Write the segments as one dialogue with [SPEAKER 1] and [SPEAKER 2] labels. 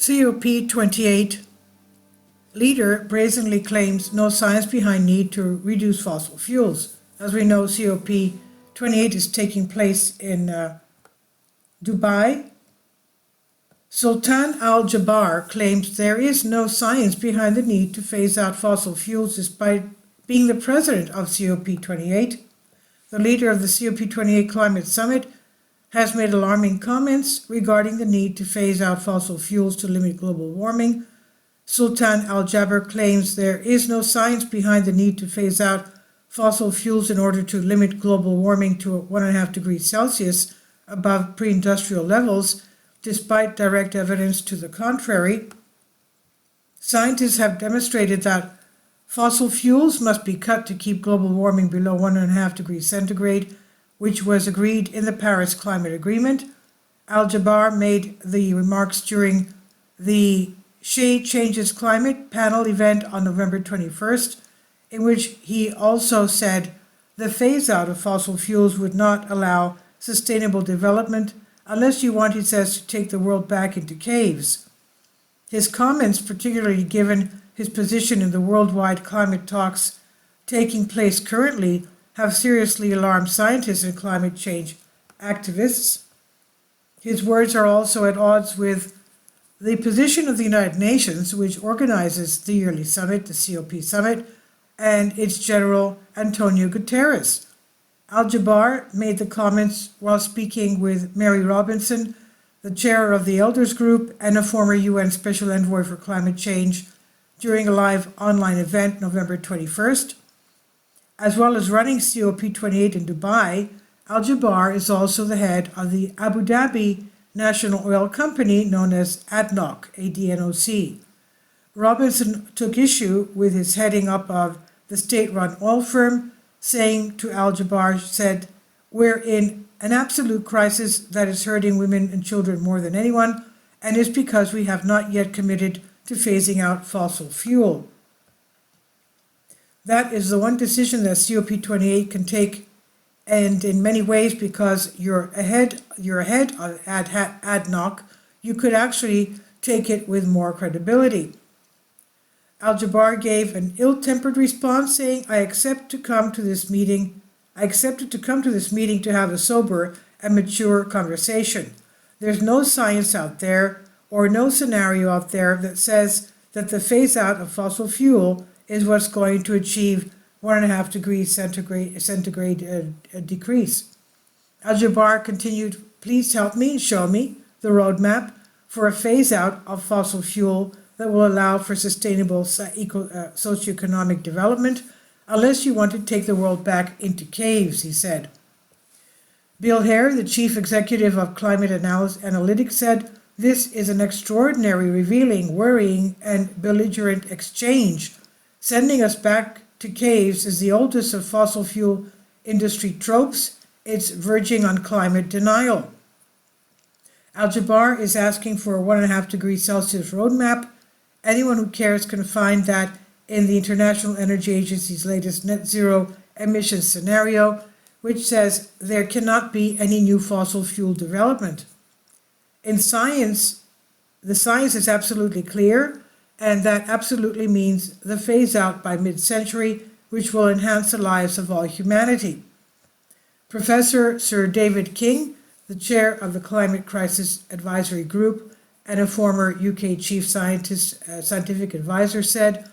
[SPEAKER 1] COP28 leader brazenly claims no science behind need to reduce fossil fuels. As we know, COP28 is taking place in Dubai. Sultan Al Jabar claims there is no science behind the need to phase out fossil fuels despite being the president of COP28. The leader of the COP28 Climate Summit has made alarming comments regarding the need to phase out fossil fuels to limit global warming. Sultan Al Jabar claims there is no science behind the need to phase out fossil fuels in order to limit global warming to 1.5 degrees Celsius above pre-industrial levels, despite direct evidence to the contrary. Scientists have demonstrated that fossil fuels must be cut to keep global warming below 1.5 degrees centigrade, which was agreed in the Paris Climate Agreement. Al Jabar made the remarks during the Shade Changes Climate panel event on November 21st, in which he also said the phase-out of fossil fuels would not allow sustainable development unless you want, he says, to take the world back into caves. His comments, particularly given his position in the worldwide climate talks taking place currently, have seriously alarmed scientists and climate change activists. His words are also at odds with the position of the United Nations, which organizes the yearly summit, the COP summit, and its General Antonio Guterres. Al Jabar made the comments while speaking with Mary Robinson, the chair of the Elders Group and a former UN Special Envoy for Climate Change, during a live online event November 21st. As well as running COP28 in Dubai, Al Jabar is also the head of the Abu Dhabi national oil company known as ADNOC, ADNOC. Robinson took issue with his heading up of the state-run oil firm, saying to Al Jabar, said, "We're in an absolute crisis that is hurting women and children more than anyone, and is because we have not yet committed to phasing out fossil fuel. That is the one decision that COP28 can take, and in many ways, because you're ahead of ADNOC, you could actually take it with more credibility." Al Jabar gave an ill-tempered response, saying, I accepted to come to this meeting to have a sober and mature conversation. There's no science out there or no scenario out there that says that the phase out of fossil fuel is what's going to achieve 1.5 degrees centigrade decrease. Al Jabar continued, please help me and show me the roadmap for a phase out of fossil fuel that will allow for sustainable socioeconomic development, unless you want to take the world back into caves, he said. Bill Hare, the chief executive of Climate Analytics, said, this is an extraordinary, revealing, worrying, and belligerent exchange. Sending us back to caves is the oldest of fossil fuel industry tropes. It's verging on climate denial. Al Jabar is asking for a 1.5 degrees Celsius roadmap. Anyone who cares can find that in the International Energy Agency's latest net zero emissions scenario, which says there cannot be any new fossil fuel development. In science, the science is absolutely clear, and that absolutely means the phase out by mid-century, which will enhance the lives of all humanity. Professor Sir David King, the chair of the Climate Crisis Advisory Group and a former UK chief scientific advisor, said,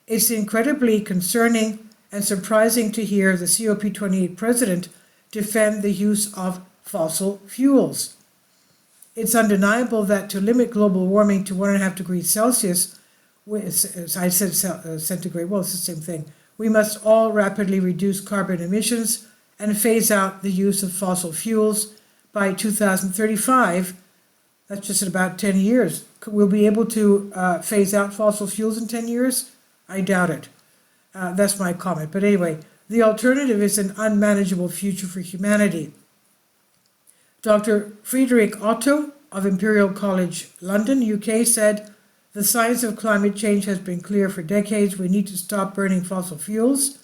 [SPEAKER 1] it's incredibly concerning and surprising to hear the COP28 president defend the use of fossil fuels. It's undeniable that to limit global warming to 1.5 degrees Celsius, as I said centigrade, well, it's the same thing, we must all rapidly reduce carbon emissions and phase out the use of fossil fuels by 2035. That's just in about 10 years. We'll be able to phase out fossil fuels in 10 years? I doubt it. That's my comment. But anyway, the alternative is an unmanageable future for humanity. Dr. Friedrich Otto of Imperial College London, UK, said, the science of climate change has been clear for decades. We need to stop burning fossil fuels.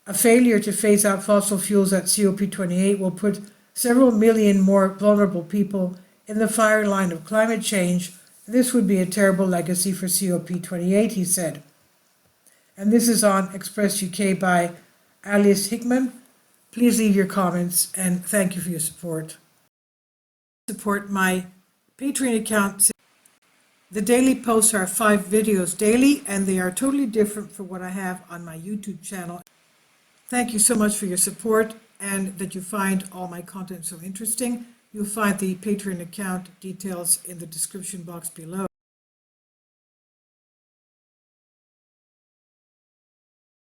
[SPEAKER 1] A failure to phase out fossil fuels at COP28 will put several million more vulnerable people in the fire line of climate change This would be a terrible legacy for COP28, he said. And this is on Express UK by Alice Hickman. Please leave your comments and thank you for your support. Support my Patreon account. The daily posts are 5 videos daily, and they are totally different from what I have on my YouTube channel. Thank you so much for your support and that you find all my content so interesting. You'll find the Patreon account details in the description box below.